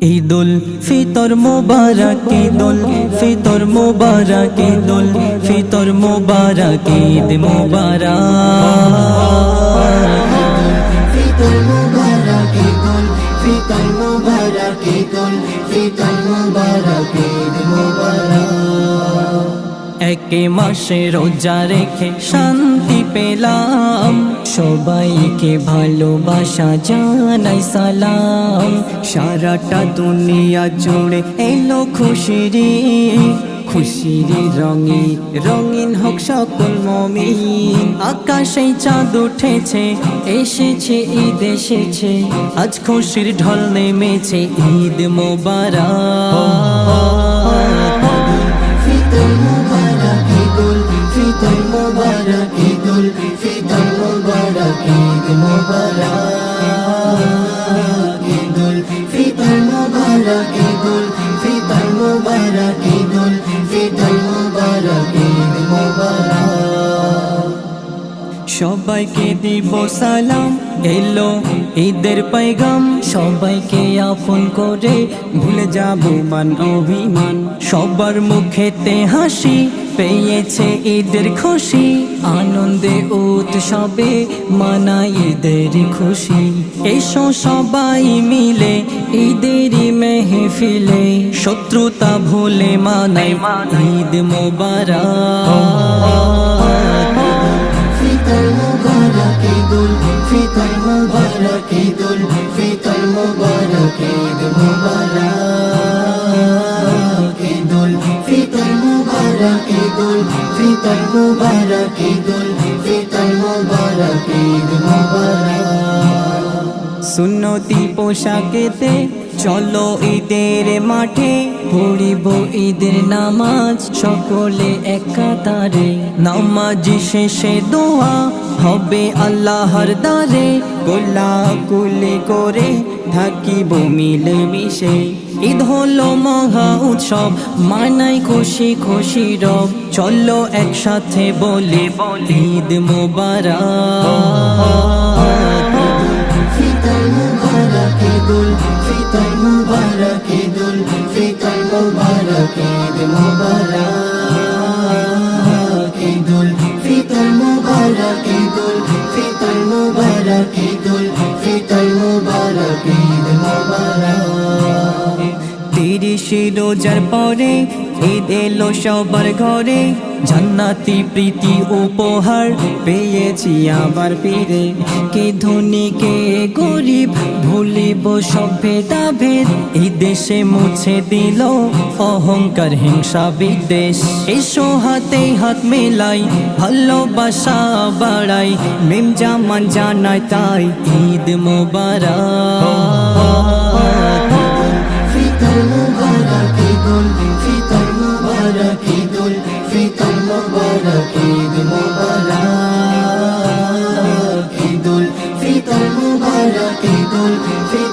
ঈদুল ফিতর মুবারক, ঈদুল ফিতর মুবারক, ঈদুল ফিতর মুবারক, ঈদ মুবারক, ফিতর মুবারক, ঈদুল ফিতর মুবারক, ঈদুল ফিতর মুবারক, ঈদ মুবারক। একে মাসে রোজা রেখে শান্তি পেলাম, সবাইকে ভালোবাসা জানাই সালাম। সারাটা দুনিয়া জুড়ে এলো খুশির খুশির রঙে রঙিন হোক সকল মুমিন। আকাশে চাঁদ উঠেছে, এসেছে ঈদ এসেছে, আজ খুশির ঢল নেমেছে, ঈদ মোবারক। ফিতর মুবারক, ঈদুল ফিতর মুবারক, ঈদুল ফিতর মুবারক, ঈদ মুবারক। ঈদুল ফিতর মুবারক, ঈদুল ফিতর মুবারক, ঈদুল ফিতর মুবারক, ঈদ মুবারক। সবাইকে দিব সালাম, এলো ঈদের পয়গাম, সবাইকে আপন করে ভুলে যাব মান অভিমান। সবার মুখেতে হাসি পেয়েছে ঈদের খুশি, আনন্দে উৎসবে মানাই ঈদের খুশি। এসো সবাই মিলে ঈদের মেহফিলে, শত্রুতা ভুলে মানাই ঈদ মোবারক। ফিতর মুবারক, ঈদুল ফিতর মুবারক, ঈদুল ফিতর মুবারক, ঈদ মুবারক। ঈদুল ফিতর মুবারক, ঈদুল ফিতর মুবারক, ঈদুল ফিতর মুবারক, ঈদ মুবারক। সুন্নতি পোশাকেতে চলো ঈদের মাঠে, পড়িব ঈদের নামাজ সকলে এক কাতারে। নামাজ শেষে দোয়া হবে আল্লাহর দ্বারে, কোলাকুলি করে থাকিব মিলে মিশে। ঈদ হলো মহা উৎসব, মানাই খুশি খুশি রব, চলো একসাথে বলি ঈদ মোবারক। ফিতর মুবারক, ঈদুল ফিতর মুবারক, ঈদুল ফিতর মুবারক, ঈদ মুবারক। ঈদুল ফিতর মুবারক, ঈদুল ফিতর মুবারক, ঈদুল ফিতর মুবারক, ঈদ মুবারক। 30 রোজার পরে ঈদ এলো সবার ঘরে, জান্নাতি প্রীতি উপহার পেয়েছি আবার ফিরে। কে ধনী কে গরিব ভুলিব সব ভেদাভেদ, এই দেশে মুছে দিল অহংকার হিংসা বিদ্বেষ। এসো হাতে হাত মেলাই ভালোবাসা বাড়াই, মেম জামান জানাই তাই ঈদ মোবারক। ফিতর মুবারক, ঈদুল ফিতর মুবারক, ঈদুল ফিতর মুবারক, ঈদ মুবারক। ঈদুল ফিতর মুবারক, ঈদুল ফিতর